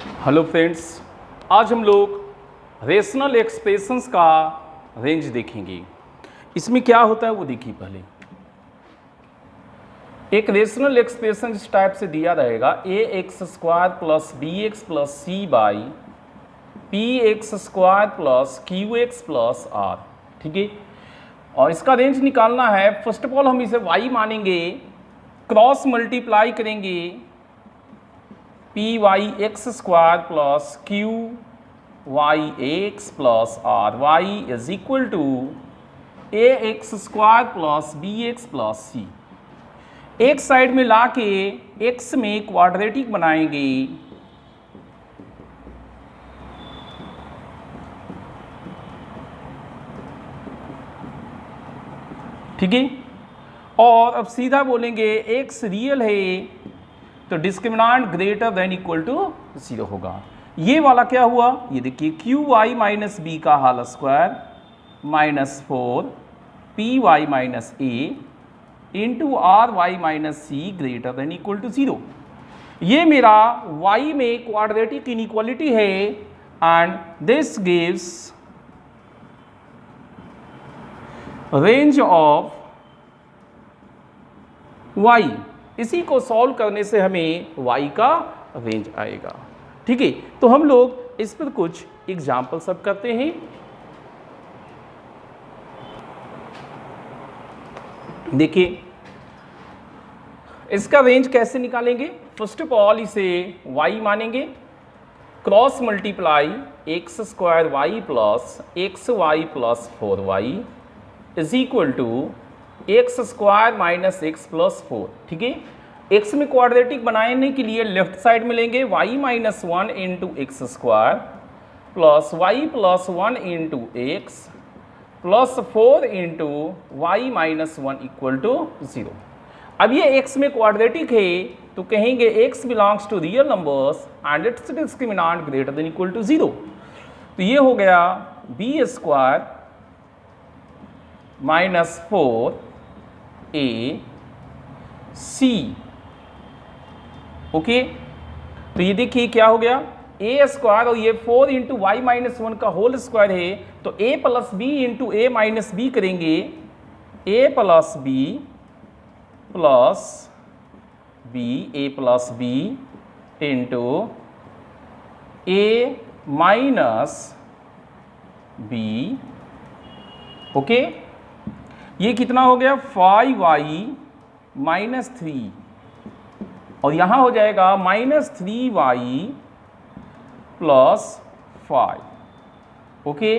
Hello friends, आज हम लोग रेशनल एक्सप्रेशंस का रेंज देखेंगे। इसमें क्या होता है वो देखिए। पहले एक रेशनल एक्सप्रेशन इस टाइप से दिया रहेगा a x square plus b x plus c by p x square plus q x plus r. ठीक है, और इसका रेंज निकालना है। फर्स्ट ऑफ ऑल हम इसे वाई मानेंगे, क्रॉस मल्टीप्लाई करेंगे p y x square plus q y x plus r y is equal to a x square plus b x plus c. एक साइड में ला के एक्स में क्वाड्रेटिक बनाएंगे, ठीक है। और अब सीधा बोलेंगे एक्स रियल है तो discriminant greater than equal to 0 होगा। ये वाला क्या हुआ, ये देखिए क्यू वाई माइनस बी का whole square minus 4 p y minus a into r y minus c greater than equal to 0। ये मेरा y में क्वाड्रेटिक इनइक्वालिटी है and this gives range of y। इसी को सॉल्व करने से हमें y का रेंज आएगा। ठीक है, तो हम लोग इस पर कुछ एग्जाम्पल सब करते हैं। देखिए इसका रेंज कैसे निकालेंगे। फर्स्ट ऑफ ऑल इसे y मानेंगे, cross multiply x square y plus x y plus 4y is equal to x square minus x plus 4। ठीक है, एक्स में क्वाड्रेटिक बनाने के लिए लेफ्ट साइड में लेंगे y minus 1 into x square plus y plus 1 into x plus 4 into y minus 1 equal to 0। अब ये x में क्वाड्रेटिक है तो कहेंगे x belongs to real numbers and its discriminant greater than equal to 0। तो ये हो गया b square minus 4 a c. Okay, तो ये देखिए क्या हो गया ए स्क्वायर और ये 4 इंटू वाई माइनस 1 का होल स्क्वायर है तो ए plus b into a minus B करेंगे, ए plus B plus B A plus b into a minus b. Okay, ये कितना हो गया 5y माइनस 3 और यहाँ हो जाएगा माइनस 3y प्लस 5। ओके,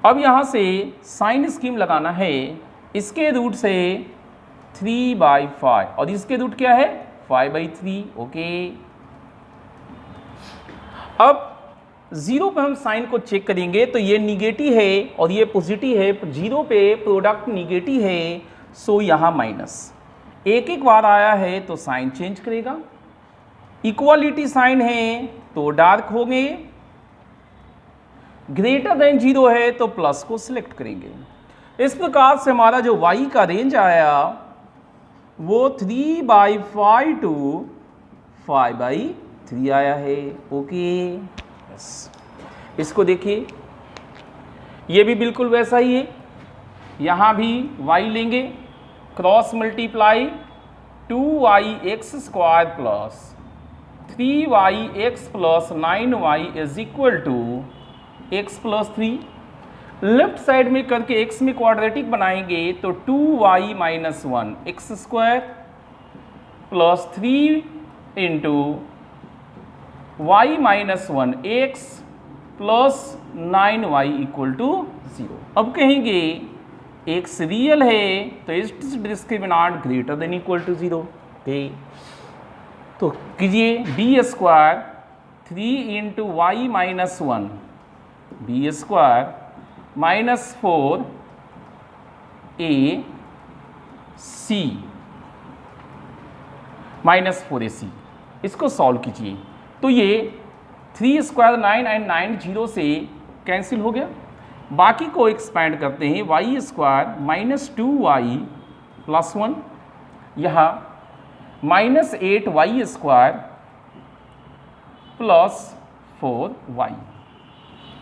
अब यहाँ से साइन स्कीम लगाना है। इसके रूट से 3/5 और इसके रूट क्या है 5/3। ओके, अब 0 पे हम साइन को चेक करेंगे तो ये निगेटिव है और ये पॉजिटिव है। 0 पे प्रोडक्ट निगेटिव है सो यहाँ माइनस। एक बार आया है तो साइन चेंज करेगा। इक्वालिटी साइन है तो डार्क होंगे, ग्रेटर देन 0 है तो प्लस को सिलेक्ट करेंगे। इस प्रकार से हमारा जो y का रेंज आया वो 3/5 टू 5/3 आया है। ओके, इसको देखिए ये भी बिल्कुल वैसा ही है। यहाँ भी y लेंगे, cross multiply 2y x square plus 3y x plus 9y is equal to x plus 3। Left side में करके x में क्वाड्रेटिक बनाएंगे तो 2y minus 1 x square plus 3 into y minus 1 x plus 9y equal to 0। अब कहेंगे x रियल है तो its discriminant greater than equal to 0। Okay, तो कीजिए b square 3 into y minus 1 B square minus 4 a C minus 4 a सी। इसको solve कीजिए तो ये 3 स्क्वायर 9 एंड 9 0 से कैंसिल हो गया। बाकी को एक्सपैंड करते हैं Y square minus 2y plus 1, यहाँ -8y² plus 4y।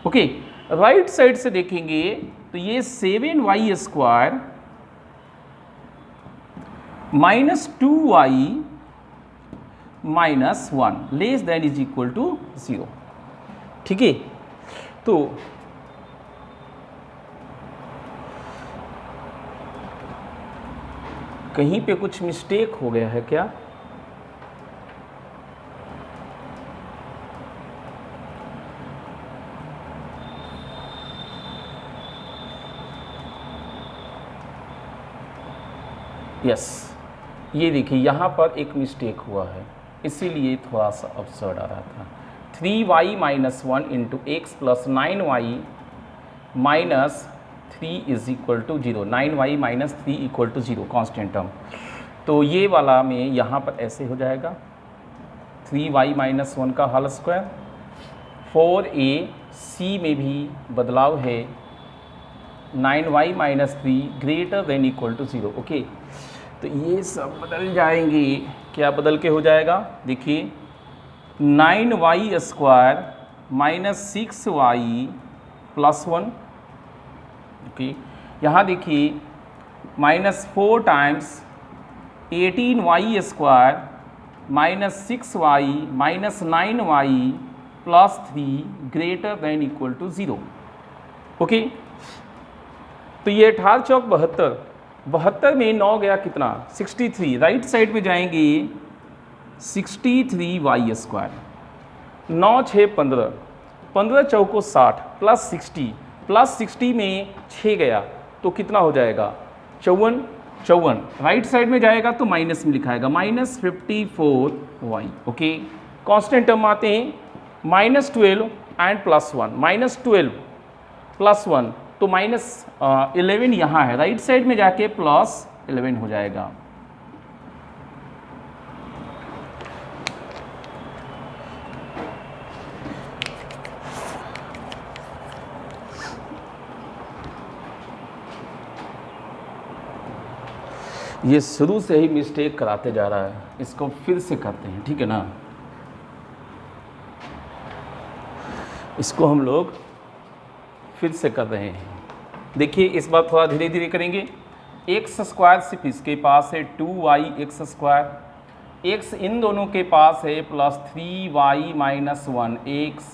Okay, right side से देखेंगे तो ये 7y square minus 2y minus 1 less than is equal to 0। ठीक है, तो कहीं पे कुछ मिस्टेक हो गया है क्या? यस, ये देखिए यहाँ पर एक मिस्टेक हुआ है, इसीलिए थोड़ा सा अपसर्ड आ रहा था। 3y minus 1 into x plus 9y minus 3 is equal to 0, 9y minus 3 equal to 0 constant term. तो ये वाला में यहाँ पर ऐसे हो जाएगा 3y माइनस 1 का होल स्क्वायर, 4a c में भी बदलाव है 9y minus 3 greater than equal to 0। Okay, तो ये सब बदल जाएंगे। क्या बदल के हो जाएगा? देखिए 9y स्क्वायर माइनस 6y प्लस 1। ओके, यहाँ देखिए minus 4 times 18y square minus 6y minus 9y plus 3 greater than equal to 0। Okay, तो ये 18 चौक 72, 72 में 9 गया कितना? 63। राइट साइड में जाएंगे 63y स्क्वायर, 9 6 15, 15 चौको 60 प्लस 60 में 6 गया तो कितना हो जाएगा? 54। राइट साइड में जाएगा तो माइनस में लिखाएगा minus 54y। Okay, constant term आते हैं minus 12 and plus 1, minus 12 plus 1 तो माइनस 11 यहाँ है, राइट साइड में जाके प्लस 11 हो जाएगा। ये शुरू से ही मिस्टेक कराते जा रहा है, इसको फिर से करते हैं, ठीक है ना? इसको हम लोग फिर से कर रहे हैं। देखिए इस बार थोड़ा धीरे धीरे करेंगे। एक्स स्क्वायर सिर्फ इसके पास है 2y एक्स स्क्वायर, एक्स इन दोनों के पास है plus 3y minus 1 x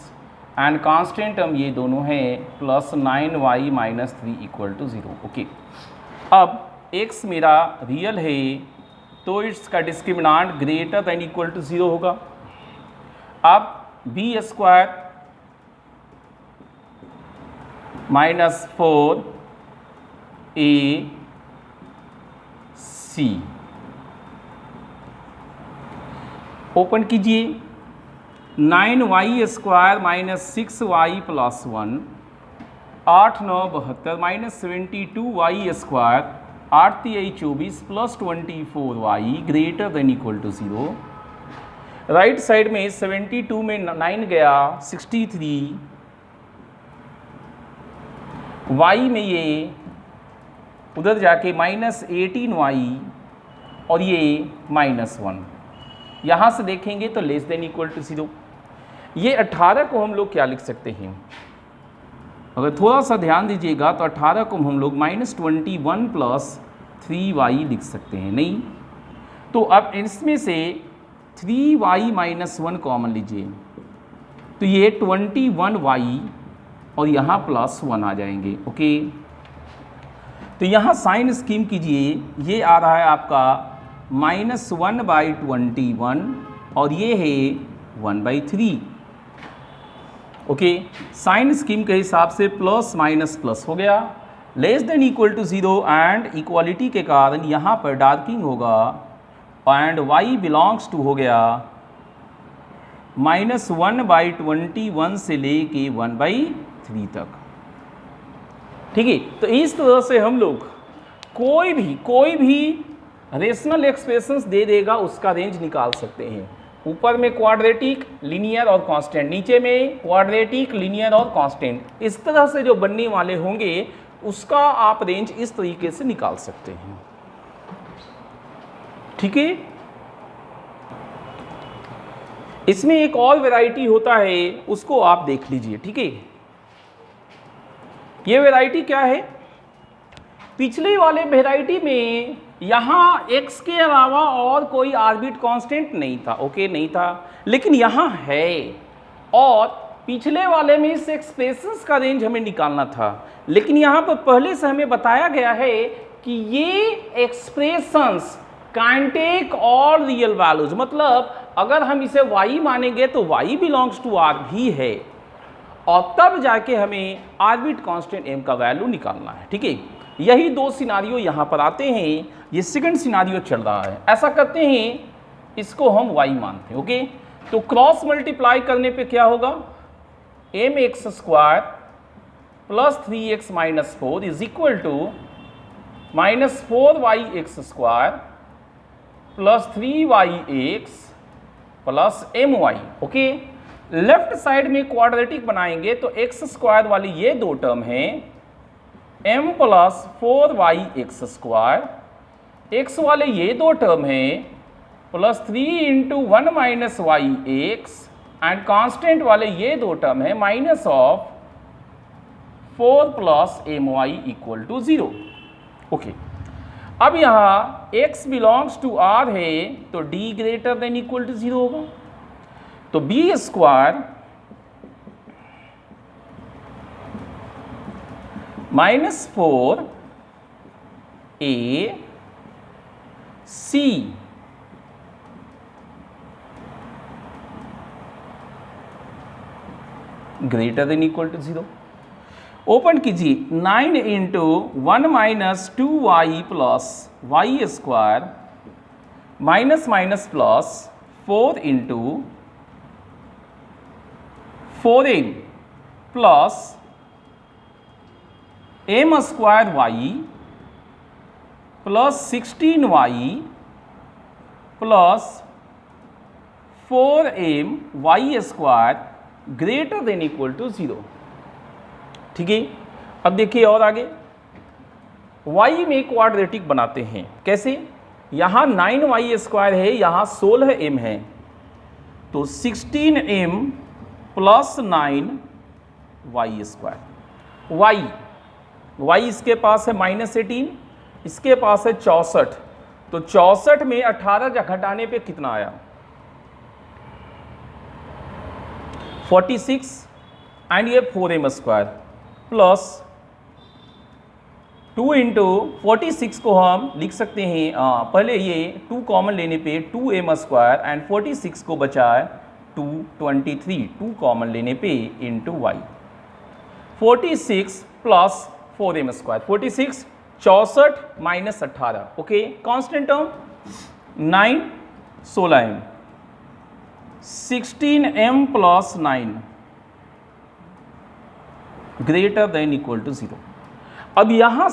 and constant term ये दोनों हैं plus 9y minus 3 equal to 0। Okay, अब x मेरा रियल है तो इसका discriminant greater than equal to 0 होगा। अब B square minus 4ac open कीजिए, 9y स्क्वायर minus 6y plus 1, 8 9 72 minus 72y square 8 3 24 plus 24y greater than equal to 0। Right side में 72 में 9 गया 63, y में ये उधर जाके माइनस 18y और ये माइनस 1, यहाँ से देखेंगे तो लेस देन इक्वल टू 0। ये 18 को हम लोग क्या लिख सकते हैं? अगर थोड़ा सा ध्यान दीजिएगा तो 18 को हम लोग माइनस 21 प्लस 3y लिख सकते हैं, नहीं? तो अब इसमें से 3y माइनस 1 कॉमन लीजिए तो ये 21y और यहाँ प्लस 1 आ जाएंगे। ओके, तो यहाँ साइन स्कीम कीजिए, ये आ रहा है आपका माइनस 1/21 और ये है 1/3। ओके, साइन स्कीम के हिसाब से प्लस माइनस प्लस हो गया, less than equal to 0 and equality के कारण यहाँ पर डार्किंग होगा एंड y बिलोंग्स टू हो गया माइनस 1/21 से लेके 1/3 तक। ठीक है, तो इस तरह से हम लोग कोई भी रेशनल एक्सप्रेशंस दे देगा उसका रेंज निकाल सकते हैं। ऊपर में क्वाड्रेटिक, लीनियर और कांस्टेंट, नीचे में क्वाड्रेटिक, लीनियर और कांस्टेंट, इस तरह से जो बनने वाले होंगे उसका आप रेंज इस तरीके से निकाल सकते हैं। ठीक है, इसमें एक और वैरायटी होता है, उसको आप देख लीजिए, ठीक है। ये वैरायटी क्या है? पिछले वाले वैरायटी में यहाँ x के अलावा और कोई आर्बिट कांस्टेंट नहीं था, ओके, नहीं था, लेकिन यहाँ है। और पिछले वाले में इस एक्सप्रेशंस का रेंज हमें निकालना था, लेकिन यहाँ पर पहले से हमें बताया गया है कि ये expressions can take all real values, मतलब अगर हम इसे y मानेंगे तो y बिलोंग्स टू r भी है, और तब जाके हमें आर्बिट कांस्टेंट m का वैल्यू निकालना है, ठीक है। यही दो सिनारियो यहाँ पर आते हैं, ये सेकंड सिनारियो चल रहा है। ऐसा करते हैं, इसको हम y मानते हैं, ओके। तो क्रॉस मल्टीप्लाई करने पे क्या होगा? mx square plus 3x minus 4 is equal to minus 4yx square plus 3yx plus my, okay. Left side में क्वाड्रेटिक बनाएंगे तो x स्क्वायर वाली ये दो टर्म हैं, m plus 4yx square, x वाले ये दो टर्म हैं plus 3 into 1 minus yx, and constant वाले ये दो टर्म है minus of 4 plus my equal to 0, okay. अब यहाँ x बिलोंग्स टू r है तो d greater than equal to 0 होगा, तो b square minus 4 a c greater than equal to 0। Open कीजिए, 9 into 1 minus 2y plus y square minus minus plus 4 into 4m plus m square y plus 16y plus 4m y square greater than equal to 0, ठीक है। अब देखिए और आगे y में quadratic बनाते हैं, कैसे? यहाँ 9y स्क्वायर है, यहाँ 16m है, तो 16m plus 9y square. y इसके पास है माइनस 18, इसके पास है 64, तो 64 में 18 घटाने पे कितना आया? 46, एंड ये 4m स्क्वायर प्लस 2 इंटू 46 को हम लिख सकते हैं, पहले ये 2 कॉमन लेने पे 2m स्क्वायर एंड 46 को बचा है 223, 2 कॉमन लेने पे into y, 46 plus 4m square, 46 64 minus 18, okay. Constant term 9 16m 16m plus 9 greater than equal to 0। अब यहां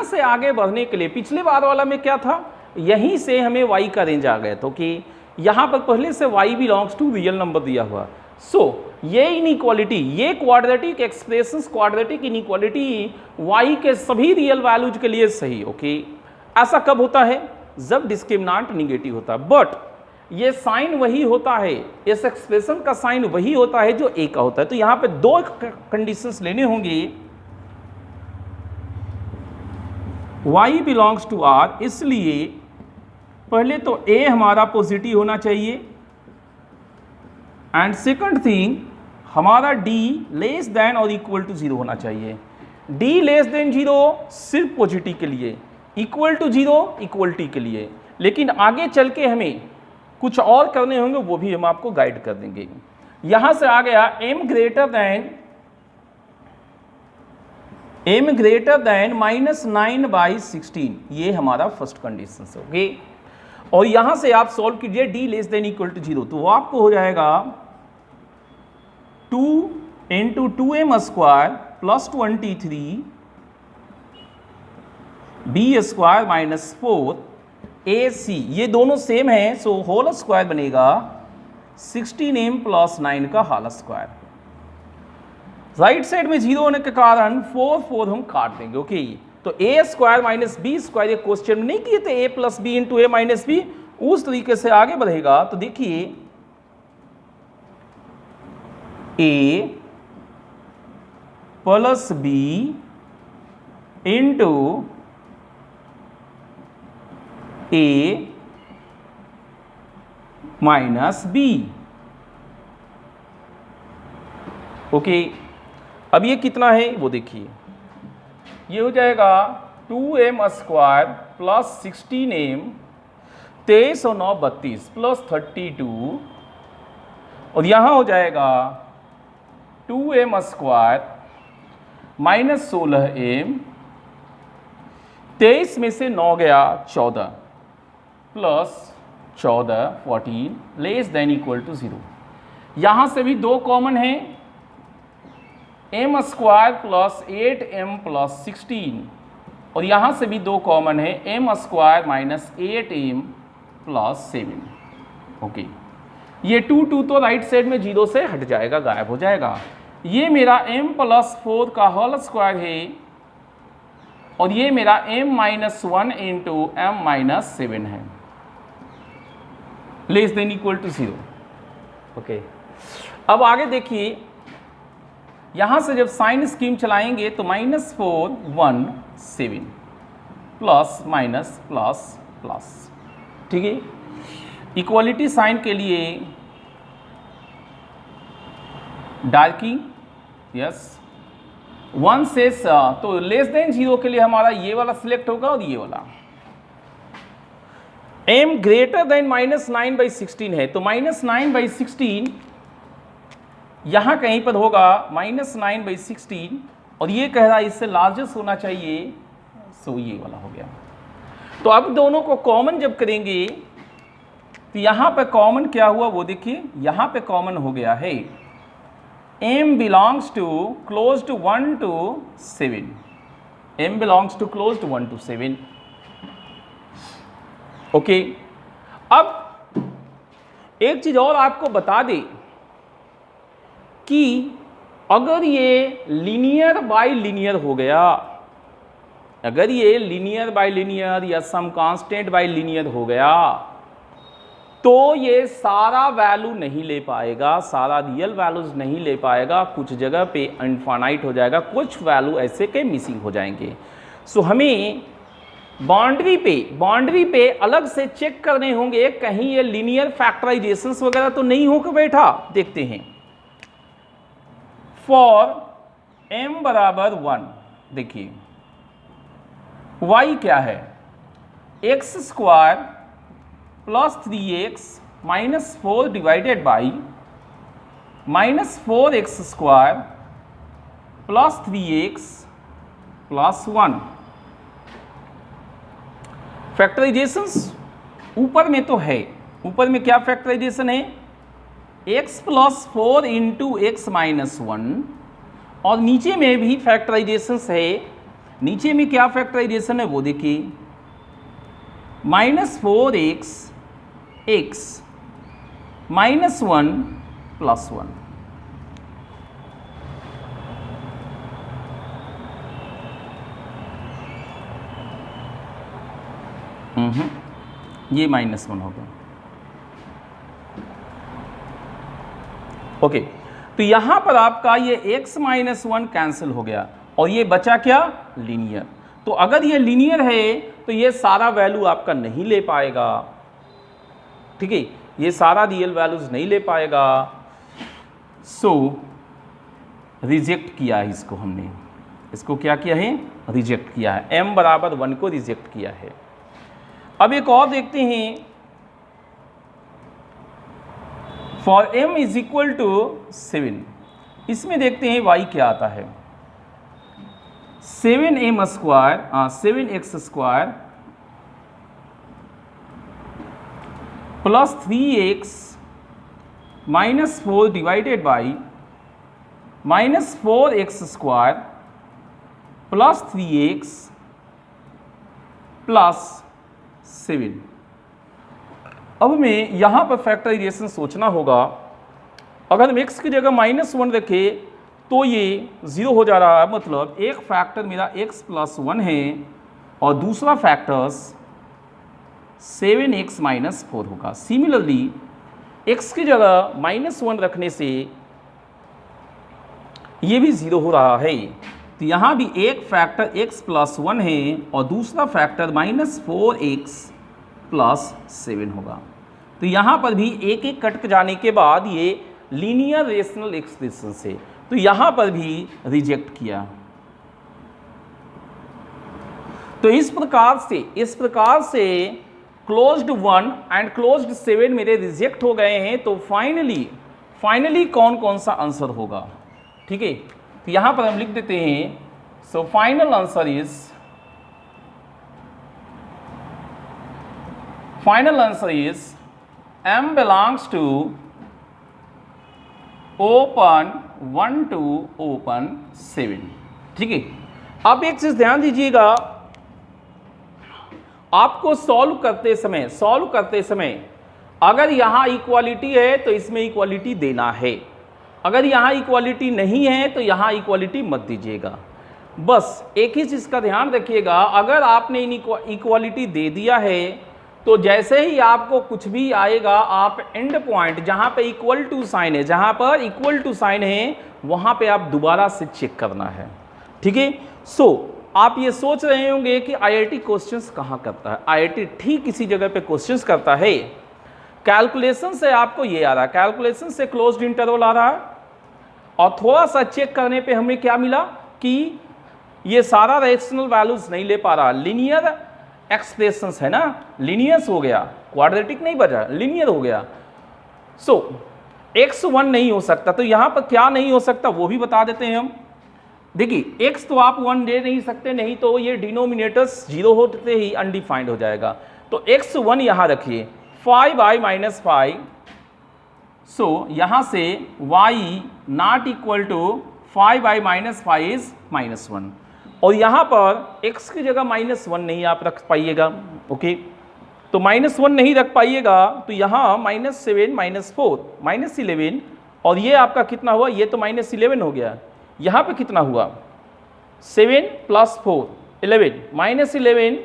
से आगे बढ़ने के लिए पिछले बार वाला में क्या था? यहीं से हमें y का रेंज आ गया, तो कि यहां पर पहले से y belongs to real number दिया हुआ, सो ये इनइक्वालिटी, ये quadratic expressions, quadratic inequality y के सभी रियल वैल्यूज के लिए सही, ओके। ऐसा कब होता है? जब डिस्क्रिमिनेंट निगेटिव होता है, बट ये साइन वही होता है, इस एक्सप्रेशन का साइन वही होता है जो a का होता है। तो यहाँ पे दो कंडीशंस लेने होंगे, y बिलोंग्स टू r, इसलिए पहले तो a हमारा पॉजिटिव होना चाहिए, एंड सेकंड थिंग हमारा d लेस देन और इक्वल टू 0 होना चाहिए। d लेस देन 0 सिर्फ पॉजिटिव के लिए, इक्वल टू 0 इक्वलिटी के लिए, लेकिन आगे चल के हमें कुछ और करने होंगे, वो भी हम आपको गाइड कर देंगे। यहां से आ गया m ग्रेटर देन माइनस 9/16, ये हमारा फर्स्ट कंडीशन है, ओके। और यहां से आप सॉल्व कीजिए d less than equal to 0, तो वो आपको हो जाएगा 2 into 2m square plus 23 b square minus 4 AC, ये दोनों सेम है, सो होल स्क्वायर बनेगा 16m प्लस 9 का होल स्क्वायर। राइट साइड में 0 होने के कारण 4 हम काट देंगे, ओके। तो a square minus b square, ये क्वेश्चन में नहीं किए थे a plus b into a minus b, उस तरीके से आगे बढ़ेगा। तो देखिए a plus b into a minus b. Okay, अब ये कितना है वो देखिए, ये हो जाएगा 2m स्क्वायर प्लस 16m, 23 और 9 32 प्लस 32, और यहाँ हो जाएगा 2m स्क्वायर माइनस 16m, 23 में से 9 गया 14 plus 14 14 less than equal to 0। यहाँ से भी 2 कॉमन है, m square plus 8m plus 16, और यहाँ से भी 2 कॉमन है, m square minus 8m plus 7। Okay, ये 2 2 तो राइट साइड में 0 से हट जाएगा, गायब हो जाएगा। ये मेरा m प्लस 4 का होल स्क्वायर है, और ये मेरा m minus 1 into m minus 7 है, less than equal to 0। Okay, अब आगे देखिए, यहाँ से जब साइन स्कीम चलाएंगे तो -4 1 7 प्लस माइनस प्लस प्लस, ठीक है। इक्वालिटी साइन के लिए डार्किंग, यस 1 से तो लेस देन 0 के लिए हमारा ये वाला सिलेक्ट होगा, और ये वाला m ग्रेटर देन -9/16 है, तो -9/16 यहाँ कहीं पर होगा, -9/16, और ये कह रहा है इससे लार्जेस्ट होना चाहिए, सो ये वाला हो गया। तो अब दोनों को कॉमन जब करेंगे तो यहाँ पे कॉमन क्या हुआ वो देखिए, यहाँ पे कॉमन हो गया है m belongs to close to 1 to 7, m belongs to close to 1 to 7। Okay, अब एक चीज और आपको बता दे कि अगर ये लीनियर बाय लीनियर हो गया, अगर ये लीनियर बाय लीनियर या सम कांस्टेंट बाय लीनियर हो गया, तो ये सारा वैल्यू नहीं ले पाएगा, सारा रियल वैल्यूज नहीं ले पाएगा, कुछ जगह पे इनफाइनाइट हो जाएगा, कुछ वैल्यू ऐसे के मिसिंग हो जाएंगे। सो हमें बाउंड्री पे अलग से चेक करने होंगे, कहीं ये लीनियर फैक्टराइजेशंस वगैरह तो नहीं होकर बैठा। देखते हैं, फॉर m बराबर 1, देखिए y क्या है, x square plus 3x minus 4 divided by -4x square plus 3x plus 1। Factorisations ऊपर में तो है, ऊपर में क्या फैक्टराइजेशन है, x plus 4 into x minus 1, और नीचे में भी फैक्टराइजेशंस है। नीचे में क्या फैक्टराइजेशन है वो देखिए, -4x x माइनस 1 प्लस 1। ये -1 हो गया। ओके, तो यहां पर आपका ये x माइनस 1 कैंसिल हो गया, और ये बचा क्या, लीनियर। तो अगर ये लीनियर है तो ये सारा वैल्यू आपका नहीं ले पाएगा, ठीक है, ये सारा रियल वैल्यूज नहीं ले पाएगा। सो रिजेक्ट किया है इसको, हमने इसको क्या किया है, रिजेक्ट किया है, m बराबर 1 को रिजेक्ट किया है। अब एक और देखते हैं, for m is equal to 7, इसमें देखते हैं y क्या आता है, 7m square 7x square plus 3x minus 4 divided by -4x square plus 3x plus 7। अब हमें यहाँ पर फैक्टराइजेशन सोचना होगा। अगर हम x की जगह -1 रखें तो ये 0 हो जा रहा है, मतलब एक फैक्टर मेरा x प्लस 1 है और दूसरा फैक्टर्स 7x माइनस 4 होगा। सिमिलरली x की जगह -1 रखने से ये भी 0 हो रहा है। तो यहाँ भी एक फैक्टर x प्लस 1 है और दूसरा फैक्टर -4x प्लस 7 होगा। तो यहाँ पर भी एक एक कट जाने के बाद ये लीनियर रेशनल एक्सप्रेशन से, तो यहाँ पर भी रिजेक्ट किया। तो इस प्रकार से क्लोज्ड 1 एंड क्लोज्ड 7 मेरे रिजेक्ट हो गए हैं। तो फाइनली कौन कौन सा आंसर होगा, ठीक है। तो यहाँ पर हम लिख देते हैं, so final answer is m belongs to open 1 to open 7, ठीक है। अब एक चीज ध्यान दीजिएगा, आपको सॉल्व करते समय अगर यहाँ इक्वालिटी है तो इसमें इक्वालिटी देना है, अगर यहाँ इक्वालिटी नहीं है तो यहाँ इक्वालिटी मत दीजिएगा। बस एक ही चीज़ का ध्यान रखिएगा, अगर आपने इन इक्वालिटी दे दिया है तो जैसे ही आपको कुछ भी आएगा, आप एंड पॉइंट जहाँ पे इक्वल टू साइन है वहाँ पे आप दोबारा से चेक करना है, ठीक है। सो आप ये सोच रहे होंगे कि आईआईटी क्वेश्चंस कहाँ करता है। आईआईटी ठीक इसी जगह पे क्वेश्चंस करता है। कैलकुलेशन से आपको ये आ रहा है, कैलकुलेशन से क्लोज्ड इंटरवल आ रहा है, और थोड़ा सा चेक करने पे हमें क्या मिला कि ये सारा रेशनल वैल्यूज नहीं ले पा रहा, लीनियर एक्सप्रेशंस है ना, लीनियर्स हो गया, क्वाड्रेटिक नहीं बचा, लीनियर हो गया। सो x1 नहीं हो सकता, तो यहाँ पर क्या नहीं हो सकता वो भी बता देते हैं हम। देखिए x तो आप 1 दे नहीं सकते, नहीं तो ये डिनोमिनेटर्स 0 होते ही अनडिफाइंड हो जाएगा। तो x1 यहाँ रखिए 5i - 5, सो यहाँ से y not equal to 5i - 5 is -1, और यहाँ पर x की जगह -1 नहीं आप रख पाइएगा, ओके। तो -1 नहीं रख पाइएगा तो यहाँ -7 -4 -11, और ये आपका कितना हुआ, ये तो -11 हो गया। यहाँ पे कितना हुआ 7 + 4 11, -11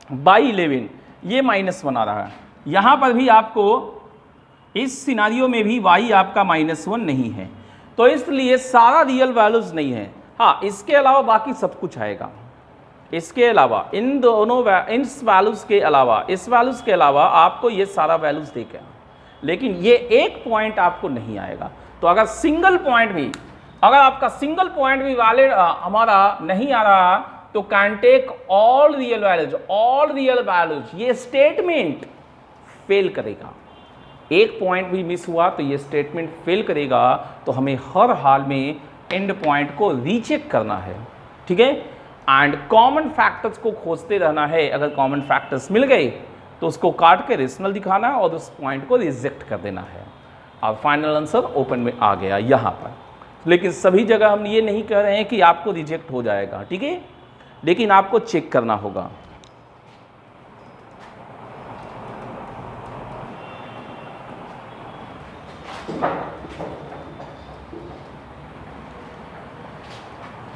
/ 11, ये -1 आ रहा है। यहाँ पर भी आपको इस सिनारियो में भी y आपका -1 नहीं है, तो इसलिए सारा रियल वैल्यूज नहीं है। हाँ, इसके अलावा बाकी सब कुछ आएगा। इसके अलावा इन दोनों इस वैल्यूज के अलावा आपको ये सारा वैल्यूज देगा, लेकिन ये एक पॉइंट आपको नहीं आएगा। तो अगर आपका सिंगल पॉइंट भी वैलिड हमारा नहीं आ रहा, तो can take all real values, ये स्टेटमेंट फेल करेगा। एक पॉइंट भी मिस हुआ तो ये स्टेटमेंट फेल करेगा। तो हमें हर हाल में एंड पॉइंट को रीचेक करना है, ठीक है। एंड कॉमन फैक्टर्स को खोजते रहना है। अगर कॉमन फैक्टर्स मिल गए तो उसको काट के रेशनल दिखाना और उस पॉइंट को रिजेक्ट कर देना है। अब फाइनल आंसर ओपन में आ गया यहाँ पर, लेकिन सभी जगह हम ये नहीं कह रहे हैं कि आपको रिजेक्ट हो जाएगा, ठीक है, लेकिन आपको चेक करना होगा।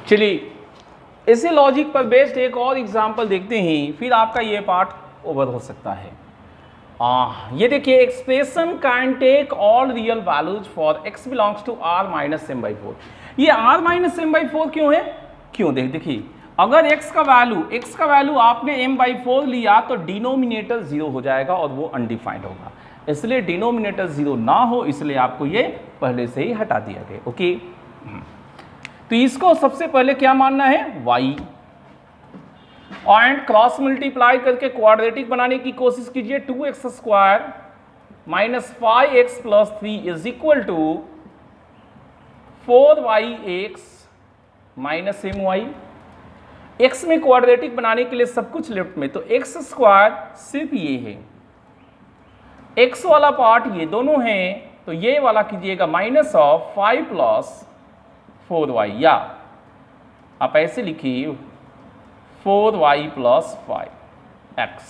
चलिए इसी लॉजिक पर बेस्ड एक और एग्जांपल देखते हैं, फिर आपका ये पार्ट ओवर हो सकता है। ये देखिए, expression can take all real values for x belongs to r - m/4। ये r - m/4 क्यों है? क्यों देखिए, अगर x का वैल्यू आपने m/4 लिया तो डिनोमिनेटर 0 हो जाएगा और वो अनडिफाइंड होगा, इसलिए डिनोमिनेटर 0 ना हो इसलिए आपको ये पहले से ही हटा दिया गया, ओके। तो इसको सबसे पहले क्या मानना है, y, एंड क्रॉस मल्टीप्लाई करके क्वाड्रेटिक बनाने की कोशिश कीजिए। 2x² - 5x + 3 is equal to 4yx - my। x में क्वाड्रेटिक बनाने के लिए सब कुछ लेफ्ट में, तो x² सिर्फ ये है, x वाला पार्ट ये दोनों हैं, तो ये वाला कीजिएगा -5 + 4y, या आप ऐसे लिखिए 4y + 5x,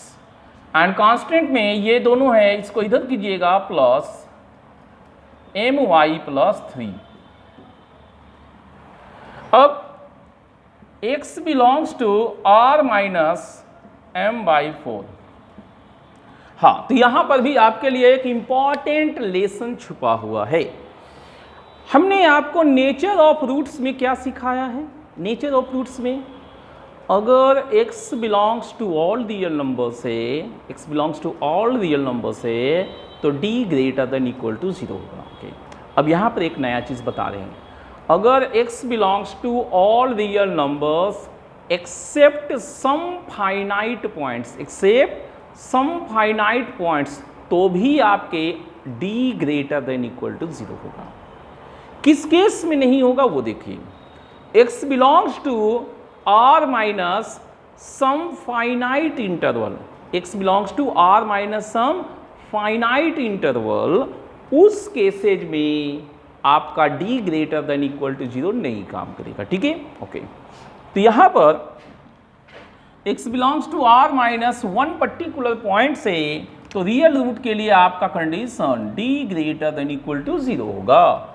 एंड कांस्टेंट में ये दोनों है, इसको इधर कीजिएगा प्लस my + 3। अब x belongs to r - m/4। हाँ, तो यहां पर भी आपके लिए एक इंपॉर्टेंट लेसन छुपा हुआ है। हमने आपको नेचर ऑफ रूट्स में क्या सिखाया है? नेचर ऑफ रूट्स में अगर x belongs to all real number से, x belongs to all real number से, तो d greater than equal to 0 होगा। ओके, अब यहाँ पर एक नया चीज़ बता रहे हैं, अगर x belongs to all real numbers except some finite points, except some finite points, तो भी आपके d greater than equal to 0 होगा। किस केस में नहीं होगा वो देखिए, x belongs to r minus some finite interval, x belongs to r minus some finite interval, उस केसेज में आपका d greater than equal to 0 नहीं काम करेगा। ठीक है, ओके। तो यहाँ पर x belongs to r minus one particular point से, तो रियल रूट के लिए आपका condition d greater than equal to 0 होगा।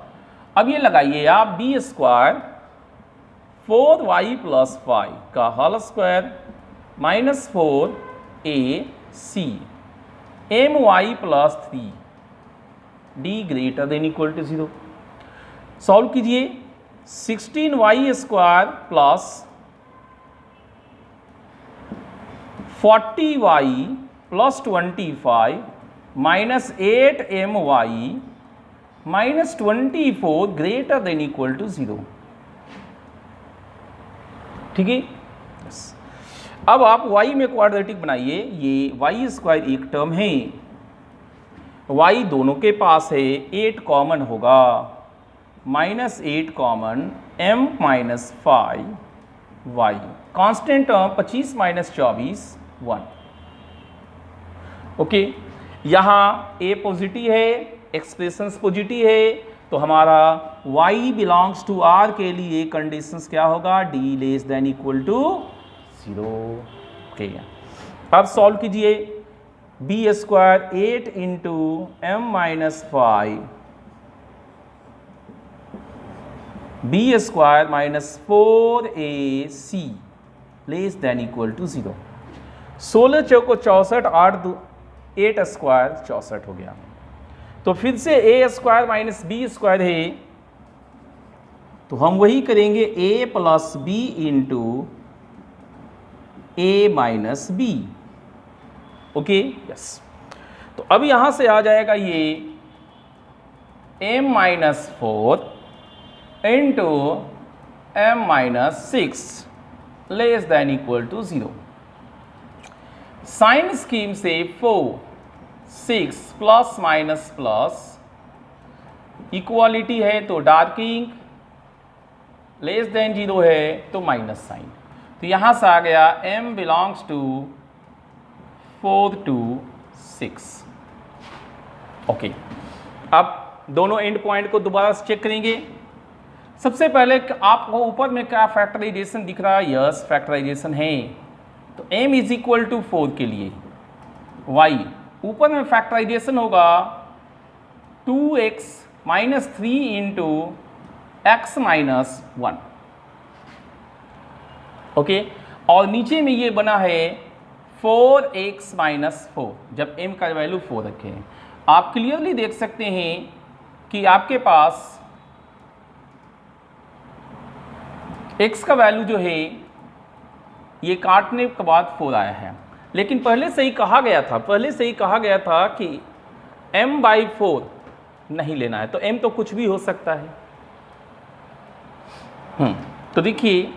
अब ये लगाइए आप b स्क्वायर 4y प्लस 5 का whole square minus 4ac my plus 3 d greater than equal to 0। Solve कीजिए, 16y square plus 40y plus 25 minus 8my minus 24 greater than equal to 0। ठीक है, अब आप y में क्वाड्रेटिक बनाइए, ये y स्क्वायर एक टर्म है, y दोनों के पास है, 8 कॉमन होगा, minus 8 common m minus 5y, constant term 25 minus 24 1। Okay, यहाँ a पॉजिटिव है, एक्सप्रेशंस पॉजिटिव है, तो हमारा y बिलोंग्स टू r के लिए कंडीशंस क्या होगा, d less than equal to 0। Okay, अब सॉल्व कीजिए, b square 8 into m minus 5 b square minus 4ac less than equal to 0। 16 चौको 64, 8 स्क्वायर 64 हो गया। तो फिर से a square minus b square है, तो हम वही करेंगे a plus b into a minus b। Okay, yes. तो अब यहां से आ जाएगा ये m minus 4 into m minus 6 less than equal to 0। Sign scheme से 4 6 प्लस माइनस प्लस इक्वालिटी है, तो डार्किंग लेस देन 0 है तो माइनस साइन। तो यहाँ से आ गया m belongs to 4 to 6। Okay, अब दोनों एंड पॉइंट को दोबारा चेक करेंगे। सबसे पहले आपको ऊपर में क्या फैक्टराइजेशन दिख रहा है, यस फैक्टराइजेशन है। तो m इज इक्वल टू 4 के लिए y, ऊपर में फैक्टराइजेशन होगा 2x minus 3 into x minus 1। Okay, और नीचे में ये बना है 4x माइनस 4, जब m का वैल्यू 4 रखें। आप क्लियरली देख सकते हैं कि आपके पास x का वैल्यू जो है ये काटने के बाद 4 आया है, लेकिन पहले से ही कहा गया था कि m/4 नहीं लेना है, तो m तो कुछ भी हो सकता है। तो देखिए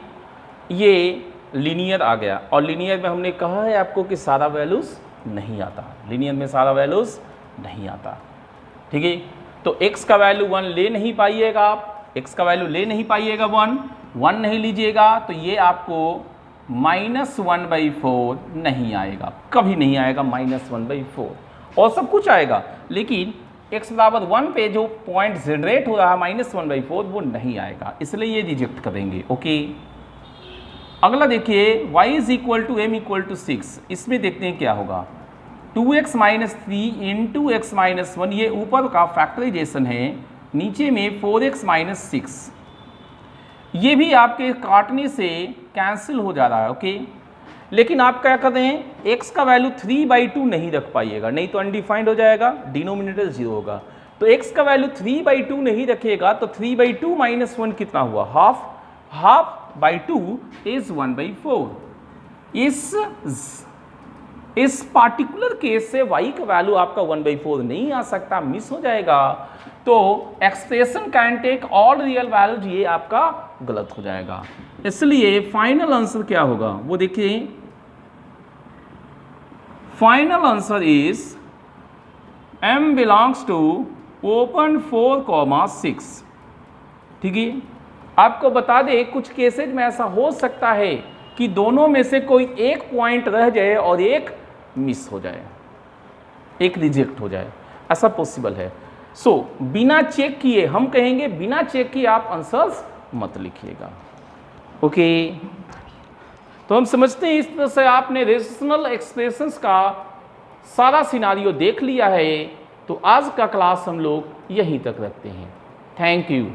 ये लीनियर आ गया, और लीनियर में हमने कहा है आपको कि सारा वैल्यूज नहीं आता, लीनियर में सारा वैल्यूज नहीं आता। ठीक है, तो x का वैल्यू 1 ले नहीं पाइएगा आप, x का वैल्यू ले नहीं पाइएगा 1 नहीं लीजिएगा, तो ये आपको -1/4 नहीं आएगा, कभी नहीं आएगा -1/4, और सब कुछ आएगा, लेकिन x बराबर 1 पे जो पॉइंट जनरेट हो रहा है -1/4 वो नहीं आएगा, इसलिए ये रिजेक्ट करेंगे। ओके, अगला देखिए y is equal to m equal to 6। इसमें देखते हैं क्या होगा, 2x minus 3 into x minus 1, ये ऊपर का फैक्टराइजेशन है, नीचे में 4x माइनस 6, ये भी आपके काटने से कैंसिल हो जा रहा है। ओके, लेकिन आप क्या कर रहे हैं, x का वैल्यू 3/2 नहीं रख पाइएगा, नहीं तो अनडिफाइंड हो जाएगा, डिनोमिनेटर 0 होगा। तो x का वैल्यू 3/2 नहीं रखेगा तो 3/2 माइनस 1 कितना हुआ, हाफ, हाफ बाई 2 इज 1/4। इस पार्टिकुलर केस से y का वैल्यू आपका 1/4 नहीं आ सकता, मिस हो जाएगा। तो expression can take all real values, ये आपका गलत हो जाएगा। इसलिए फाइनल आंसर क्या होगा वो देखिए, final answer is m belongs to open 4,6। ठीक है, आपको बता दें कुछ केसेज में ऐसा हो सकता है कि दोनों में से कोई एक पॉइंट रह जाए और एक मिस हो जाए, एक रिजेक्ट हो जाए, ऐसा पॉसिबल है। सो बिना चेक किए, हम कहेंगे बिना चेक किए आप आंसर्स मत लिखिएगा। ओके, तो हम समझते हैं इस तरह से आपने रेशनल एक्सप्रेशंस का सारा सिनारियो देख लिया है। तो आज का क्लास हम लोग यहीं तक रखते हैं। Thank you.